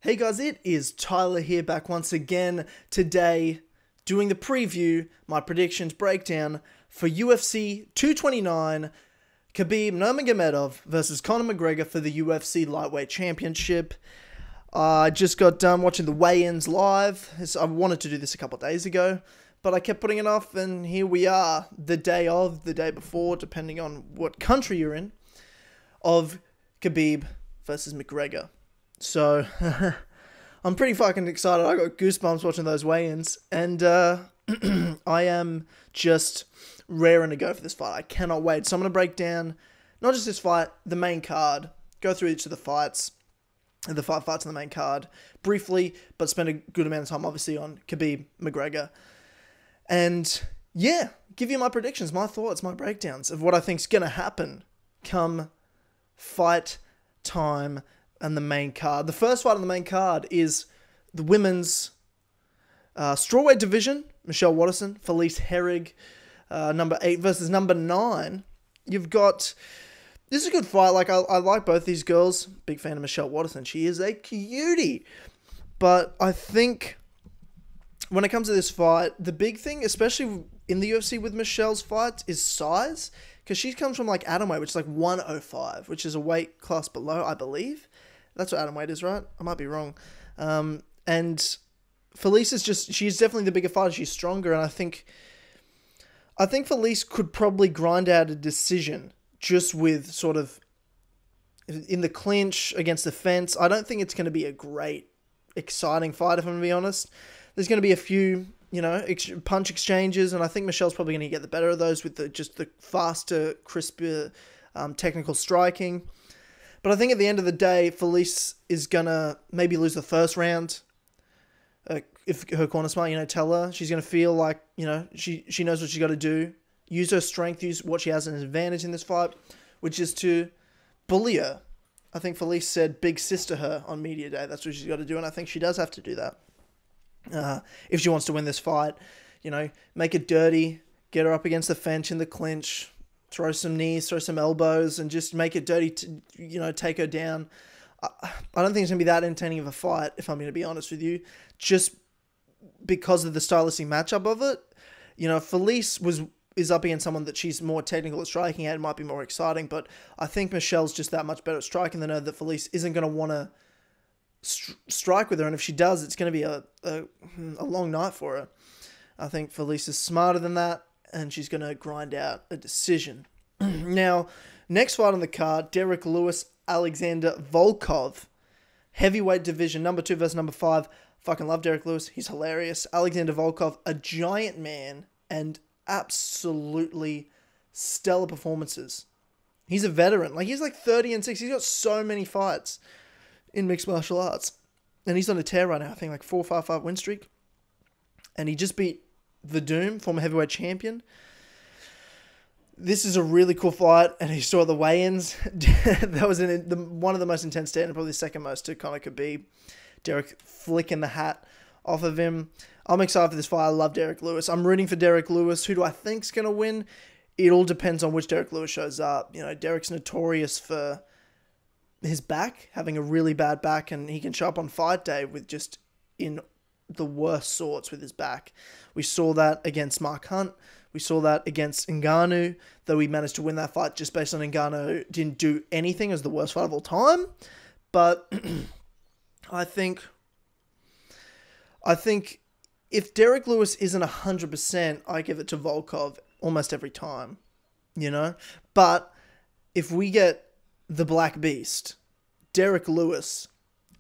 Hey guys, it is Tyler here back once again today doing the preview, my predictions breakdown for UFC 229, Khabib Nurmagomedov versus Conor McGregor for the UFC Lightweight Championship. I just got done watching the weigh-ins live. I wanted to do this a couple of days ago, but I kept putting it off, and here we are, the day before, depending on what country you're in, of Khabib versus McGregor. So, I'm pretty fucking excited. I got goosebumps watching those weigh-ins, and I am just raring to go for this fight. I cannot wait. So I'm going to break down, not just this fight, the main card, go through each of the fights, the 5 fights on the main card, briefly, but spend a good amount of time, obviously, on Khabib McGregor. And, yeah, give you my predictions, my thoughts, my breakdowns of what I think is going to happen come fight time and the main card. The first fight on the main card is the women's strawweight division. Michelle Waterson, Felice Herrig, number 8 versus number 9. You've got... This is a good fight. Like, I like both these girls. Big fan of Michelle Waterson. She is a cutie. But I think when it comes to this fight, the big thing, especially in the UFC with Michelle's fights, is size. Because she comes from, like, atomweight, which is like 105, which is a weight class below, I believe. That's what atomweight is, right? I might be wrong. And Felice is just... She's definitely the bigger fighter. She's stronger. And I think Felice could probably grind out a decision just with sort of in the clinch against the fence. I don't think it's going to be a great, exciting fight, if I'm going to be honest. There's going to be a few, punch exchanges, and I think Michelle's probably going to get the better of those with the faster, crisper, technical striking. But I think at the end of the day, Felice is going to maybe lose the first round. If her corner smart, tell her. She's going to feel like, she knows what she's got to do. Use her strength, use what she has as an advantage in this fight, which is to bully her. I think Felice said big sis to her on media day. That's what she's got to do, and I think she does have to do that. If she wants to win this fight, make it dirty, get her up against the fence in the clinch, throw some knees, throw some elbows, and just make it dirty to, take her down. I don't think it's going to be that entertaining of a fight, if I'm going to be honest with you, just because of the stylistic matchup of it. Felice is up against someone that she's more technical at striking at. It might be more exciting, but I think Michelle's just that much better at striking than her, that Felice isn't going to want to strike with her, and if she does, it's going to be a long night for her. I think Felice is smarter than that, and she's going to grind out a decision. Now, next fight on the card, Derek Lewis, Alexander Volkov. Heavyweight division, number 2 versus number 5. Fucking love Derek Lewis. He's hilarious. Alexander Volkov, a giant man, and absolutely stellar performances. He's a veteran. He's like 30-6. He's got so many fights in mixed martial arts. And he's on a tear right now. I think like 4 or 5 fight win streak. And he just beat the Doom, former heavyweight champion. This is a really cool fight, and he saw the weigh-ins. That was one of the most intense stand, and probably the second most to Conor Khabib. Derek flicking the hat off of him. I'm excited for this fight. I love Derek Lewis. I'm rooting for Derek Lewis. Who do I think's going to win? It all depends on which Derek Lewis shows up. Derek's notorious for his back, having a really bad back, and he can show up on fight day with just in the worst sorts with his back. We saw that against Mark Hunt. We saw that against Ngannou, though he managed to win that fight just based on Ngannou didn't do anything. It was the worst fight of all time. But I think if Derek Lewis isn't 100%, I give it to Volkov almost every time, But if we get the Black Beast, Derek Lewis,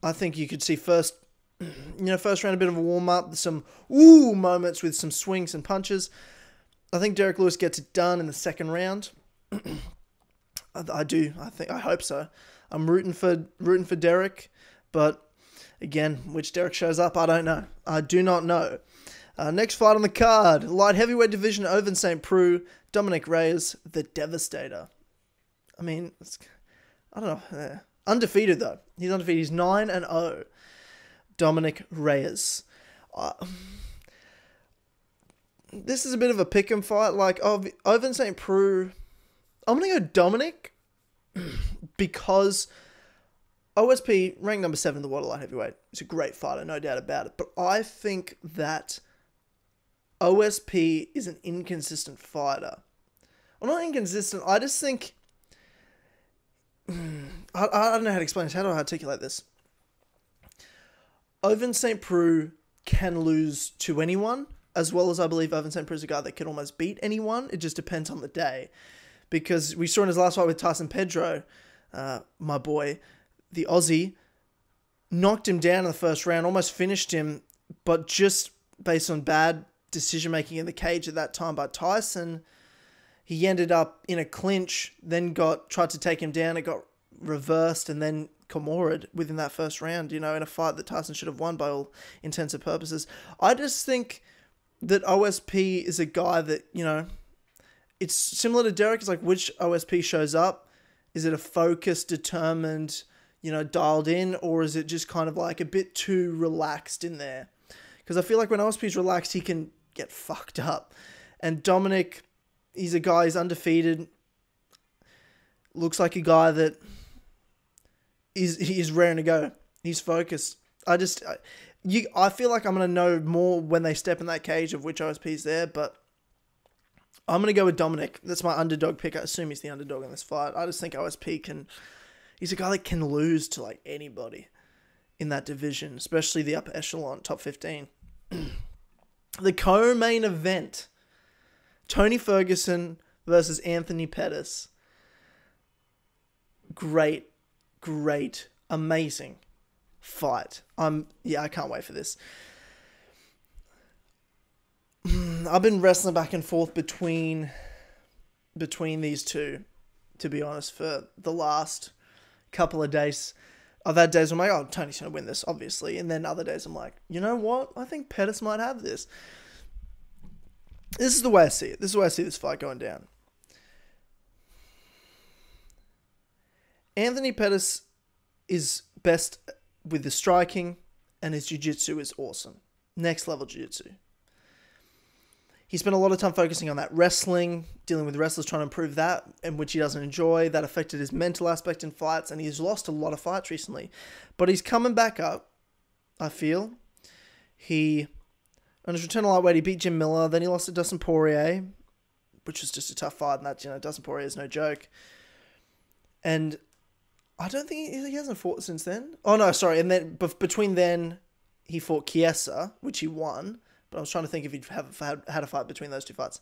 I think you could see first round a bit of a warm-up, some moments with some swings and punches. I think Derek Lewis gets it done in the second round. I hope so. I'm rooting for Derek, but again, which Derek shows up, I don't know. I do not know. Next fight on the card, light heavyweight division, Ovince St. Preux, Dominic Reyes, the Devastator. I mean, I don't know. Undefeated, though. He's undefeated. He's 9-0. Dominic Reyes. This is a bit of a pick 'em fight. Ovince St. Preux, I'm going to go Dominic because OSP, ranked number 7 in the world light heavyweight. He's a great fighter, no doubt about it. But I think that OSP is an inconsistent fighter. Well, not inconsistent. I just think... I don't know how to explain this. How do I articulate this? Ovince St. Preux can lose to anyone, as well as I believe Ovince St. Preux is a guy that can almost beat anyone. It just depends on the day. Because we saw in his last fight with Tyson Pedro, my boy, the Aussie, knocked him down in the first round, almost finished him, but just based on bad decision-making in the cage at that time by Tyson, he ended up in a clinch, then tried to take him down, it got reversed, and then Comored within that first round, in a fight that Tyson should have won by all intents and purposes. I just think that OSP is a guy that, it's similar to Derek. It's like, which OSP shows up? Is it a focused, determined, dialed in, or is it just kind of like a bit too relaxed in there? Because I feel like when OSP is relaxed, he can get fucked up. And Dominic, he's a guy, he's undefeated. Looks like a guy that is raring to go. He's focused. I feel like I'm going to know more when they step in that cage of which OSP's there, but I'm going to go with Dominic. That's my underdog pick. I assume he's the underdog in this fight. I just think OSP he's a guy that can lose to like anybody in that division, especially the upper echelon, top 15. The co-main event, Tony Ferguson versus Anthony Pettis. Great, amazing fight. I can't wait for this. I've been wrestling back and forth between these two, to be honest, for the last couple of days. I've had days where I'm like, oh, Tony's going to win this, obviously. And then other days I'm like, you know what? I think Pettis might have this. This is the way I see it. This is the way I see this fight going down. Anthony Pettis is best with the striking, and his jiu-jitsu is awesome. Next level jiu-jitsu. He spent a lot of time focusing on that wrestling, dealing with wrestlers, trying to improve that, and which he doesn't enjoy. That affected his mental aspect in fights, and he's lost a lot of fights recently. But he's coming back up, I feel. On his return to lightweight, he beat Jim Miller, then he lost to Dustin Poirier, which was just a tough fight, and that, Dustin Poirier is no joke. And I don't think he hasn't fought since then. Oh, no, sorry. And then between then, he fought Chiesa, which he won. But I was trying to think if he'd had a fight between those two fights.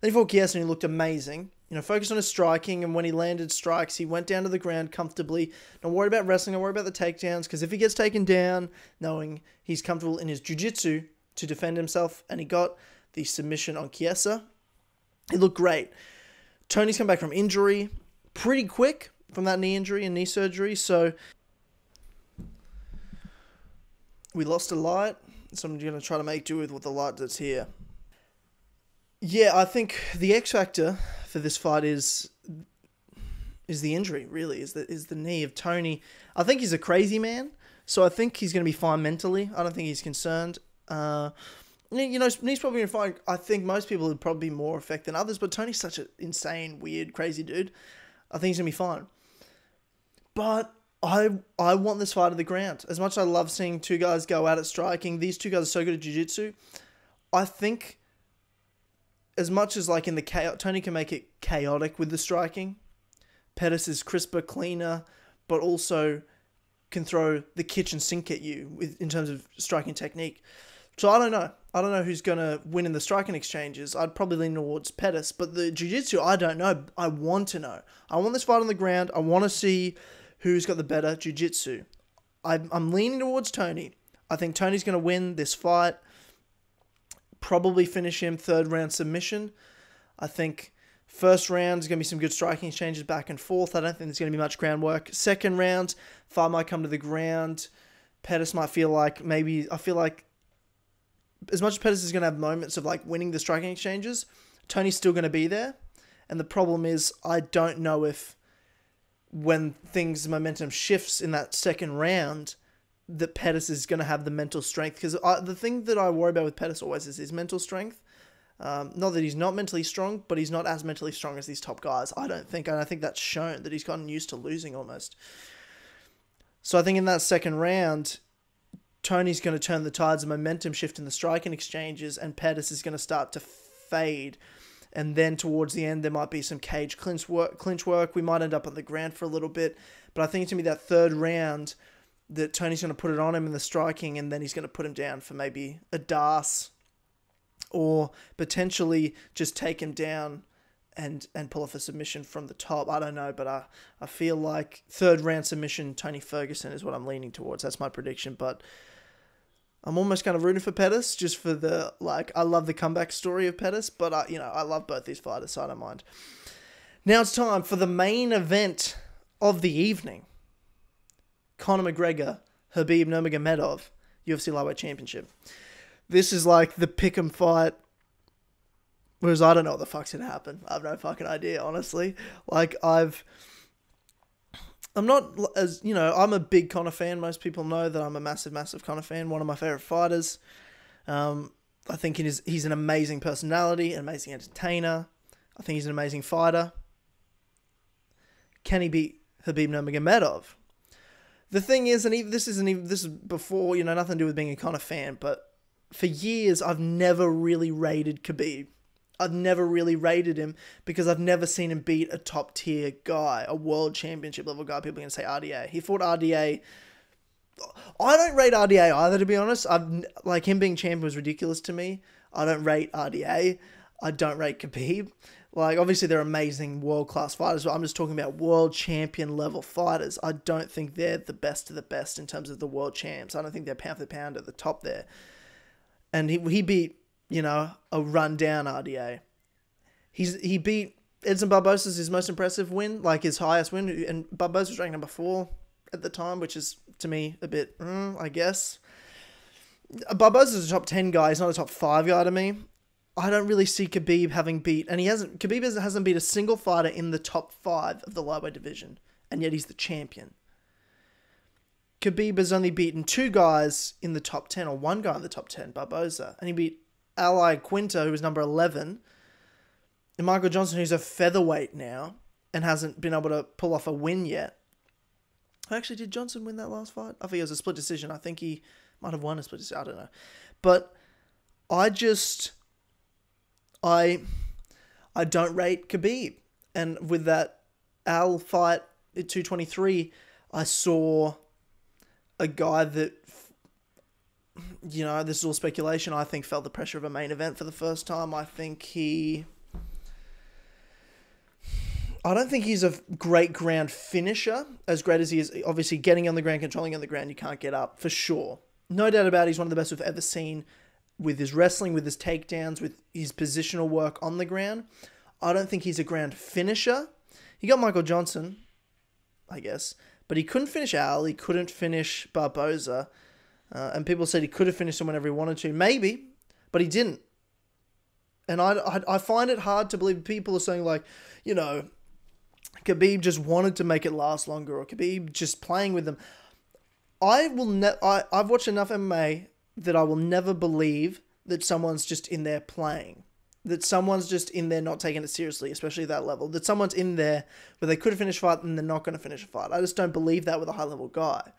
Then he fought Chiesa and he looked amazing. Focused on his striking, and when he landed strikes, he went down to the ground comfortably. Don't worry about wrestling, don't worry about the takedowns, because if he gets taken down, knowing he's comfortable in his jiu-jitsu to defend himself, and he got the submission on Chiesa, he looked great. Tony's come back from injury pretty quick from that knee injury and knee surgery, so we lost a light. So I'm going to try to make do with the light that's here. Yeah, I think the X factor for this fight is the injury, really, is the knee of Tony. I think he's a crazy man, so I think he's going to be fine mentally. I don't think he's concerned. Knee's probably going to fight. I think most people would probably be more affected than others, but Tony's such an insane, weird, crazy dude. I think he's going to be fine. But I want this fight to the ground. As much as I love seeing two guys go out at striking, these two guys are so good at jiu-jitsu. I think as much as like in the chaos, Tony can make it chaotic with the striking. Pettis is crisper, cleaner, but also can throw the kitchen sink at you in terms of striking technique. So I don't know. I don't know who's going to win in the striking exchanges. I'd probably lean towards Pettis. But the jiu-jitsu, I don't know. I want to know. I want this fight on the ground. I want to see who's got the better jiu-jitsu. I'm leaning towards Tony. I think Tony's going to win this fight. Probably finish him third round submission. I think first round is going to be some good striking exchanges back and forth. I don't think there's going to be much groundwork. Second round, fight might come to the ground. Pettis might feel like I feel like as much as Pettis is going to have moments of like winning the striking exchanges, Tony's still going to be there. And the problem is I don't know if when momentum shifts in that second round, that Pettis is going to have the mental strength. Because the thing that I worry about with Pettis always is his mental strength. Not that he's not mentally strong, but he's not as mentally strong as these top guys, I don't think. And I think that's shown that he's gotten used to losing almost. So I think in that second round, Tony's going to turn the tides of momentum shift in the striking exchanges, and Pettis is going to start to fade. And then towards the end, there might be some cage clinch work. We might end up on the ground for a little bit. But I think it's going to be that third round that Tony's going to put it on him in the striking, and then he's going to put him down for maybe a DAS, or potentially just take him down and pull off a submission from the top. I don't know, but I feel like third round submission, Tony Ferguson is what I'm leaning towards. That's my prediction, but I'm almost kind of rooting for Pettis just for the, I love the comeback story of Pettis, but I love both these fighters, so I don't mind. Now it's time for the main event of the evening. Conor McGregor, Khabib Nurmagomedov, UFC Lightweight Championship. This is like the pick'em fight, whereas I don't know what the fuck's gonna happen. I have no fucking idea, honestly. I'm not, as I'm a big Conor fan. Most people know that I'm a massive Conor fan. One of my favorite fighters. I think he's an amazing personality, an amazing entertainer. I think he's an amazing fighter. Can he beat Khabib Nurmagomedov? The thing is, and this is before, nothing to do with being a Conor fan, but for years I've never really rated Khabib. I've never really rated him because I've never seen him beat a top tier guy, a world championship level guy. People are going to say RDA. He fought RDA. I don't rate RDA either, to be honest. Him being champion was ridiculous to me. I don't rate RDA. I don't rate Khabib. Obviously they're amazing world-class fighters, but I'm just talking about world champion level fighters. I don't think they're the best of the best in terms of the world champs. I don't think they're pound for pound at the top there. And he beat, a rundown RDA. He beat Edson Barbosa's his most impressive win, his highest win, and Barbosa was ranked number 4 at the time, which is, to me, a bit, I guess. Barbosa's a top 10 guy. He's not a top 5 guy to me. I don't really see Khabib having beat, and Khabib hasn't beat a single fighter in the top 5 of the lightweight division, and yet he's the champion. Khabib has only beaten 2 guys in the top 10, or 1 guy in the top 10, Barbosa, and he beat Ally Quinto, who was number 11, and Michael Johnson, who's a featherweight now, and hasn't been able to pull off a win yet. Actually, did Johnson win that last fight? I think it was a split decision. I think he might have won a split decision. I don't know. But I don't rate Khabib. And with that Al fight at 223, I saw a guy that, this is all speculation, I think felt the pressure of a main event for the first time. I don't think he's a great ground finisher, as great as he is. Obviously, getting on the ground, controlling on the ground, you can't get up, for sure. No doubt about it, he's one of the best we've ever seen with his wrestling, with his takedowns, with his positional work on the ground. I don't think he's a ground finisher. He got Michael Johnson, I guess, but he couldn't finish Al, he couldn't finish Barbosa, and people said he could have finished him whenever he wanted to. Maybe, but he didn't. And I find it hard to believe people are saying, Khabib just wanted to make it last longer, or Khabib just playing with them. I've watched enough MMA that I will never believe that someone's just in there playing. That someone's just in there not taking it seriously, especially at that level. That someone's in there where they could have finished a fight and they're not going to finish a fight. I just don't believe that with a high-level guy.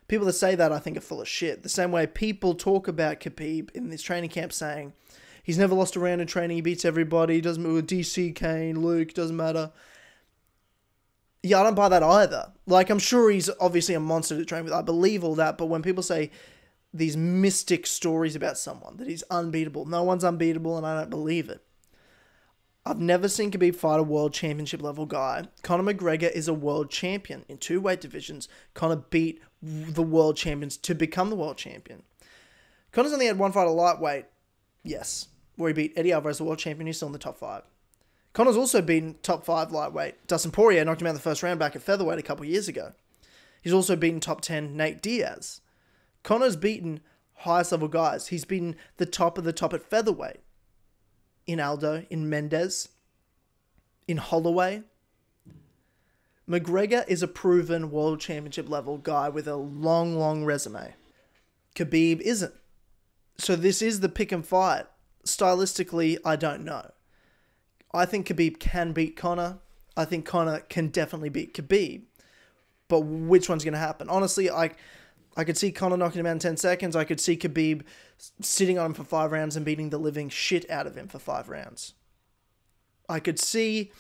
People that say that, I think, are full of shit. The same way people talk about Khabib in this training camp saying, he's never lost a round in training, he beats everybody, doesn't with DC, Kane, Luke, doesn't matter. Yeah, I don't buy that either. I'm sure he's obviously a monster to train with. I believe all that, but when people say these mystic stories about someone, that he's unbeatable, no one's unbeatable, and I don't believe it. I've never seen Khabib fight a world championship level guy. Conor McGregor is a world champion in 2 weight divisions. Conor beat the world champions to become the world champion. Conor's only had 1 fight at lightweight, yes, where he beat Eddie Alvarez, the world champion, who's still in the top 5. Conor's also beaten top 5 lightweight. Dustin Poirier knocked him out in the first round back at featherweight a couple years ago. He's also beaten top 10 Nate Diaz. Conor's beaten highest level guys. He's beaten the top of the top at featherweight. In Aldo, in Mendez, in Holloway. McGregor is a proven world championship level guy with a long resume. Khabib isn't. So this is the pick and fight. Stylistically, I don't know. I think Khabib can beat Conor. I think Conor can definitely beat Khabib. But which one's going to happen? Honestly, I could see Conor knocking him out in 10 seconds. I could see Khabib sitting on him for 5 rounds and beating the living shit out of him for 5 rounds. I could see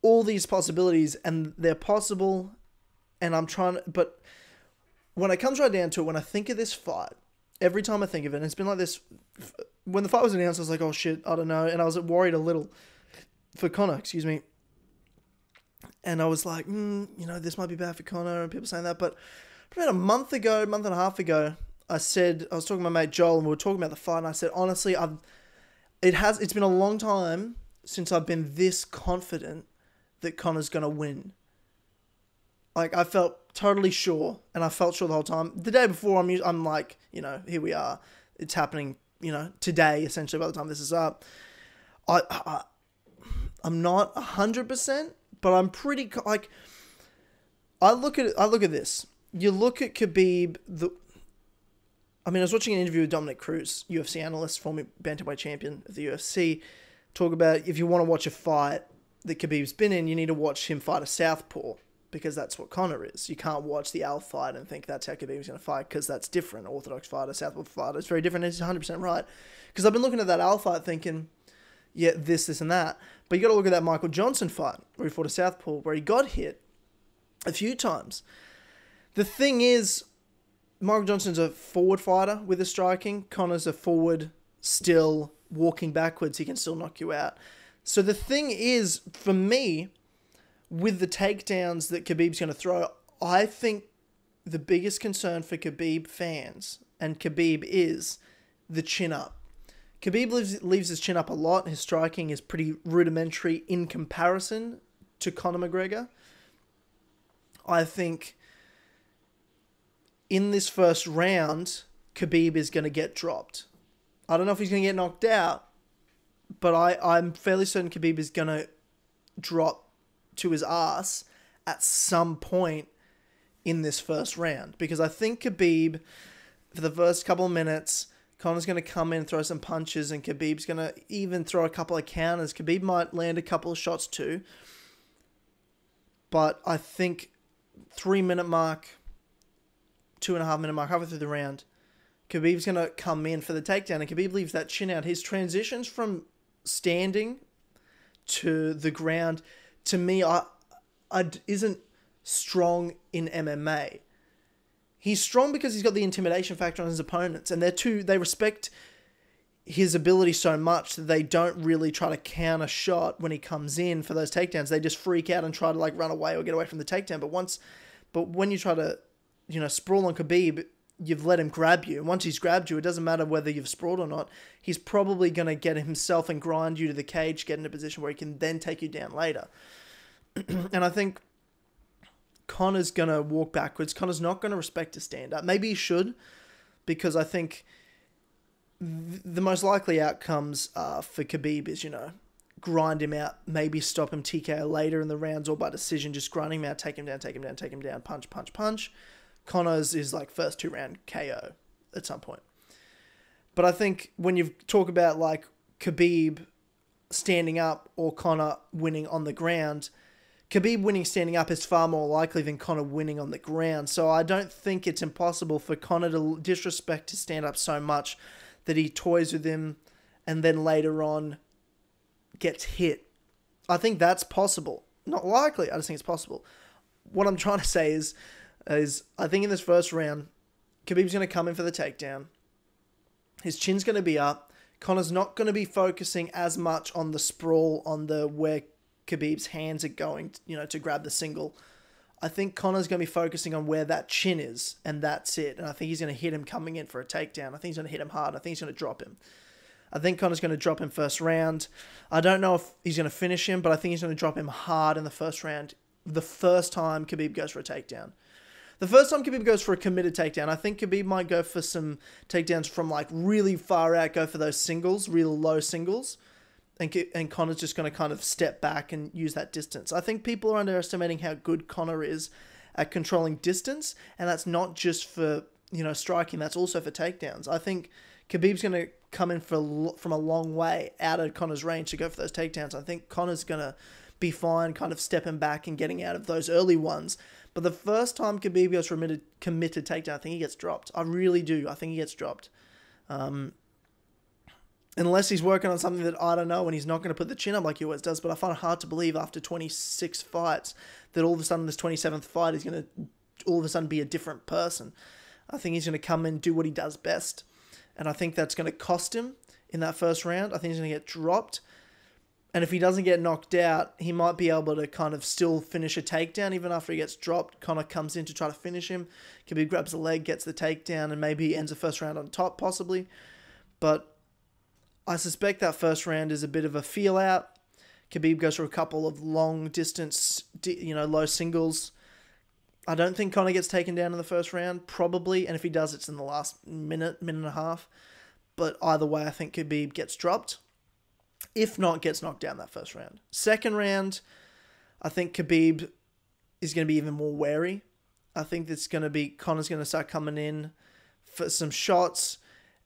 all these possibilities, and they're possible, and I'm trying to... But when it comes right down to it, when I think of this fight, every time I think of it, and it's been like this... When the fight was announced, I was like, oh shit, I don't know. And I was worried a little for Conor, excuse me. And I was like, this might be bad for Conor, and people saying that. But about a month and a half ago, I was talking to my mate Joel, and we were talking about the fight, and I said, honestly, it's been a long time since I've been this confident that Conor's going to win. Like, I felt totally sure, and I felt sure the whole time. The day before, I'm like, here we are. It's happening, today, essentially, by the time this is up. I'm not 100%, but I'm pretty, like, I look at this. You look at Khabib, I was watching an interview with Dominic Cruz, UFC analyst, former bantamweight champion of the UFC, talk about if you want to watch a fight that Khabib's been in, you need to watch him fight a southpaw, because that's what Conor is. You can't watch the Al fight and think that's how Khabib's going to fight, because that's different. Orthodox fighter, southpaw fighter, it's very different. It's 100% right. Because I've been looking at that Al fight thinking, yeah, this and that. But you got to look at that Michael Johnson fight, where he fought a southpaw, where he got hit a few times. The thing is, Michael Johnson's a forward fighter with the striking. Conor's a forward, still walking backwards. He can still knock you out. So the thing is, for me, with the takedowns that Khabib's going to throw, I think the biggest concern for Khabib fans and Khabib is the chin up. Khabib leaves his chin up a lot. His striking is pretty rudimentary in comparison to Conor McGregor. I think in this first round, Khabib is going to get dropped. I don't know if he's going to get knocked out, but I'm fairly certain Khabib is going to drop to his ass at some point in this first round. Because I think Khabib, for the first couple of minutes, Conor's going to come in and throw some punches, and Khabib's going to even throw a couple of counters. Khabib might land a couple of shots too. But I think 3-minute mark, 2.5-minute mark, halfway through the round, Khabib's going to come in for the takedown, and Khabib leaves that chin out. His transitions from standing to the ground, to me, isn't strong in MMA. He's strong because he's got the intimidation factor on his opponents, and they respect his ability so much that they don't really try to counter shot when he comes in for those takedowns. They just freak out and try to run away or get away from the takedown. But when you try to, sprawl on Khabib, you've let him grab you. And once he's grabbed you, it doesn't matter whether you've sprawled or not. He's probably going to get himself and grind you to the cage, get in a position where he can then take you down later. And I think Conor's going to walk backwards. Conor's not going to respect his stand-up. Maybe he should, because I think the most likely outcomes for Khabib is, grind him out, maybe stop him TKO later in the rounds, or by decision, just grind him out, take him down, punch, punch, punch. Conor's is first 2-round KO at some point. But I think when you talk about Khabib standing up or Conor winning on the ground, Khabib winning standing up is far more likely than Conor winning on the ground. So I don't think it's impossible for Conor to disrespect his stand-up so much that he toys with him and then later on gets hit. I think that's possible. Not likely, I just think it's possible. What I'm trying to say is I think in this first round, Khabib's going to come in for the takedown. His chin's going to be up. Conor's not going to be focusing as much on the sprawl, on the where Khabib's hands are going, to grab the single. I think Conor's going to be focusing on where that chin is, and that's it. And I think he's going to hit him coming in for a takedown. I think he's going to hit him hard. I think he's going to drop him. I think Conor's going to drop him first round. I don't know if he's going to finish him, but I think he's going to drop him hard in the first round. The first time Khabib goes for a takedown. The first time Khabib goes for a committed takedown, I think Khabib might go for some takedowns from really far out, go for those singles, real low singles. And Conor's just going to kind of step back and use that distance. I think people are underestimating how good Conor is at controlling distance. And that's not just for, striking. That's also for takedowns. I think Khabib's going to come in from a long way out of Conor's range to go for those takedowns. I think Conor's going to be fine kind of stepping back and getting out of those early ones. But the first time Khabib goes for a committed takedown, I think he gets dropped. I really do. I think he gets dropped. Unless he's working on something that I don't know and he's not going to put the chin up like he always does. But I find it hard to believe after 26 fights that all of a sudden this 27th fight is going to all of a sudden be a different person. I think he's going to come in and do what he does best. And I think that's going to cost him in that first round. I think he's going to get dropped. And if he doesn't get knocked out, he might be able to kind of still finish a takedown even after he gets dropped. Conor comes in to try to finish him. Khabib grabs the leg, gets the takedown, and maybe he ends the first round on top, possibly. But I suspect that first round is a bit of a feel out. Khabib goes for a couple of long distance, low singles. I don't think Conor gets taken down in the first round, probably. And if he does, it's in the last minute and a half. But either way, I think Khabib gets dropped. If not, gets knocked down that first round. Second round, I think Khabib is going to be even more wary. I think it's going to be Conor's going to start coming in for some shots.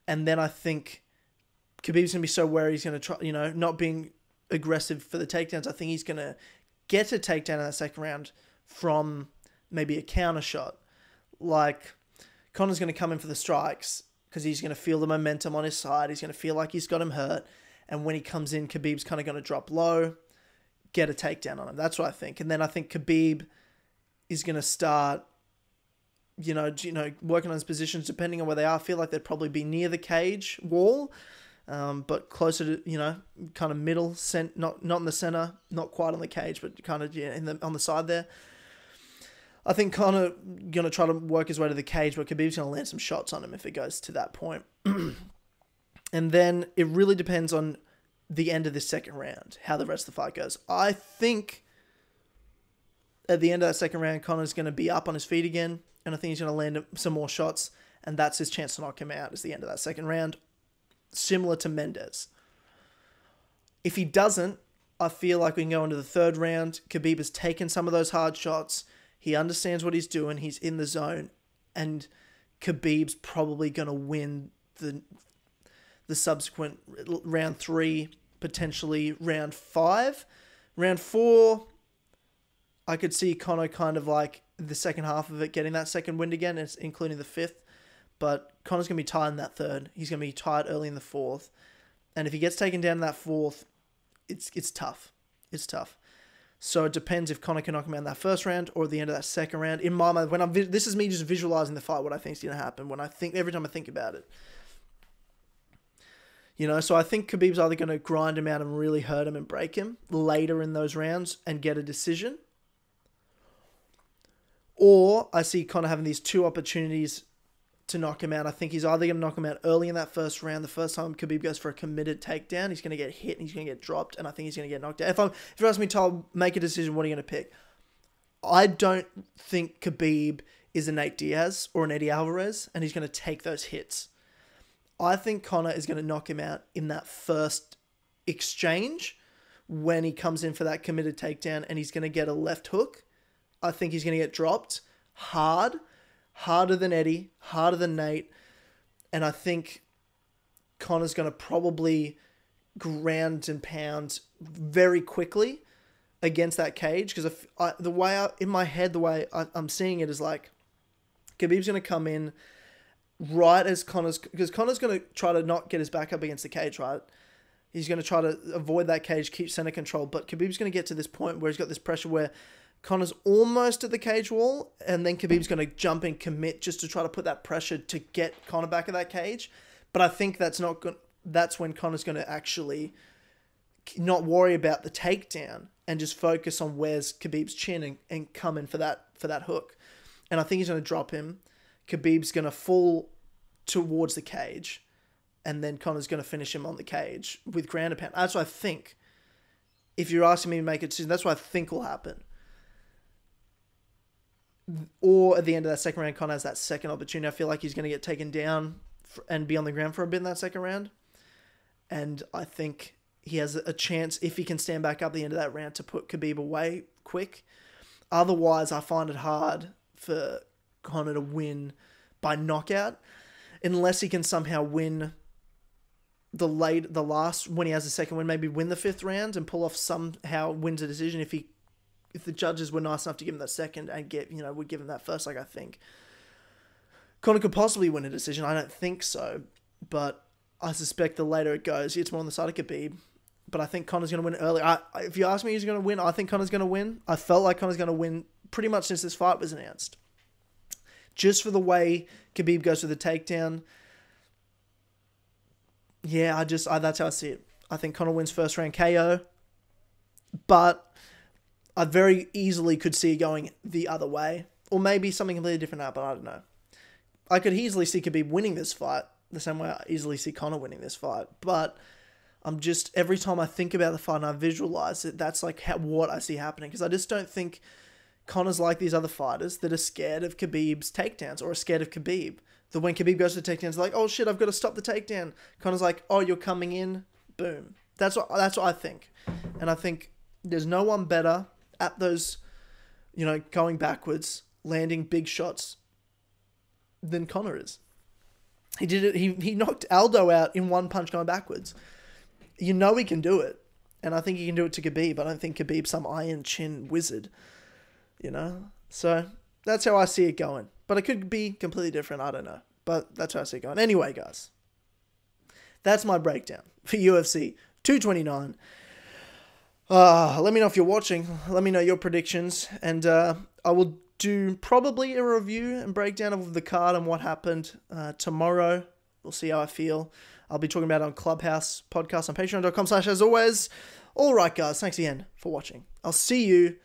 And then I think Khabib's going to be so wary he's going to try, not being aggressive for the takedowns. I think he's going to get a takedown in that second round from maybe a counter shot. Like, Conor's going to come in for the strikes because he's going to feel the momentum on his side. He's going to feel like he's got him hurt. And when he comes in, Khabib's kind of going to drop low, get a takedown on him. That's what I think. And then I think Khabib is going to start, working on his positions depending on where they are. I feel like they'd probably be near the cage wall, but closer to, kind of middle, not in the center, not quite on the cage, but kind of on the side there. I think Conor going to try to work his way to the cage, but Khabib's going to land some shots on him if it goes to that point. And then it really depends on the end of this second round, how the rest of the fight goes. I think at the end of that second round, Conor's going to be up on his feet again, and I think he's going to land some more shots, and that's his chance to knock him out is the end of that second round, similar to Mendes. If he doesn't, I feel like we can go into the third round. Khabib has taken some of those hard shots. He understands what he's doing. He's in the zone, and Khabib's probably going to win the subsequent round 3, potentially round 5. Round 4, I could see Conor kind of like the second half of it getting that second win again, including the 5th. But Conor's going to be tired in that 3rd. He's going to be tired early in the 4th. And if he gets taken down in that 4th, it's tough. It's tough. So it depends if Conor can knock him out in that first round or at the end of that second round. In my mind, this is me just visualizing the fight, what I think is going to happen every time I think about it. So I think Khabib's either going to grind him out and really hurt him and break him later in those rounds and get a decision. Or I see Conor having these 2 opportunities to knock him out. I think he's either going to knock him out early in that first round. The first time Khabib goes for a committed takedown, he's going to get hit and he's going to get dropped, and I think he's going to get knocked out. If you ask me, Tom, make a decision, what are you going to pick? I don't think Khabib is a Nate Diaz or an Eddie Alvarez, and he's going to take those hits. I think Conor is going to knock him out in that first exchange when he comes in for that committed takedown, and he's going to get a left hook. I think he's going to get dropped harder than Eddie, harder than Nate, and I think Conor's going to probably ground and pound very quickly against that cage, because in my head, the way I'm seeing it is like Khabib's going to come in right as because Conor's going to try to not get his back up against the cage, right? He's going to try to avoid that cage, keep center control, but Khabib's going to get to this point where he's got this pressure where Conor's almost at the cage wall, and then Khabib's going to jump and commit just to try to put that pressure to get Conor back at that cage. But I think that's when Conor's going to actually not worry about the takedown and just focus on where's Khabib's chin and come in for that hook. And I think he's going to drop him. Khabib's going to fall towards the cage, and then Conor's going to finish him on the cage with ground and pound. That's what I think. If you're asking me to make a decision, that's what I think will happen. Or at the end of that second round, Conor has that second opportunity. I feel like he's going to get taken down and be on the ground for a bit in that second round. And I think he has a chance, if he can stand back up at the end of that round, to put Khabib away quick. Otherwise, I find it hard for Conor to win by knockout, unless he can somehow win the last, when he has a second win, maybe win the 5th round and pull off, somehow wins a decision. If he if the judges were nice enough to give him that second and would give him that first, like I think Conor could possibly win a decision. I don't think so, but I suspect the later it goes, it's more on the side of Khabib. But I think Conor's going to win early. If you ask me who's going to win, I think Conor's going to win. I felt like Conor's going to win pretty much since this fight was announced. Just for the way Khabib goes for the takedown. Yeah, that's how I see it. I think Conor wins first round KO. But I very easily could see it going the other way. Or maybe something completely different now, but I don't know. I could easily see Khabib winning this fight. The same way I easily see Conor winning this fight. But every time I think about the fight and I visualize it, that's like what I see happening. Because I just don't think Conor's like these other fighters that are scared of Khabib's takedowns or are scared of Khabib. That when Khabib goes to the takedowns, they're like, oh shit, I've got to stop the takedown. Conor's like, oh, you're coming in. Boom. That's what I think. And I think there's no one better at those, going backwards, landing big shots than Conor is. He did it. He knocked Aldo out in one punch going backwards. He can do it. And I think he can do it to Khabib. I don't think Khabib's some iron chin wizard, So that's how I see it going. But it could be completely different. I don't know. But that's how I see it going. Anyway, guys, that's my breakdown for UFC 229. Let me know if you're watching. Let me know your predictions. And I will do probably a review and breakdown of the card and what happened tomorrow. We'll see how I feel. I'll be talking about it on Clubhouse podcast on patreon.com/ as always. All right, guys. Thanks again for watching. I'll see you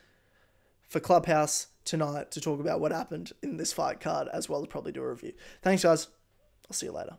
for Clubhouse tonight to talk about what happened in this fight card, as well as probably do a review. Thanks, guys. I'll see you later.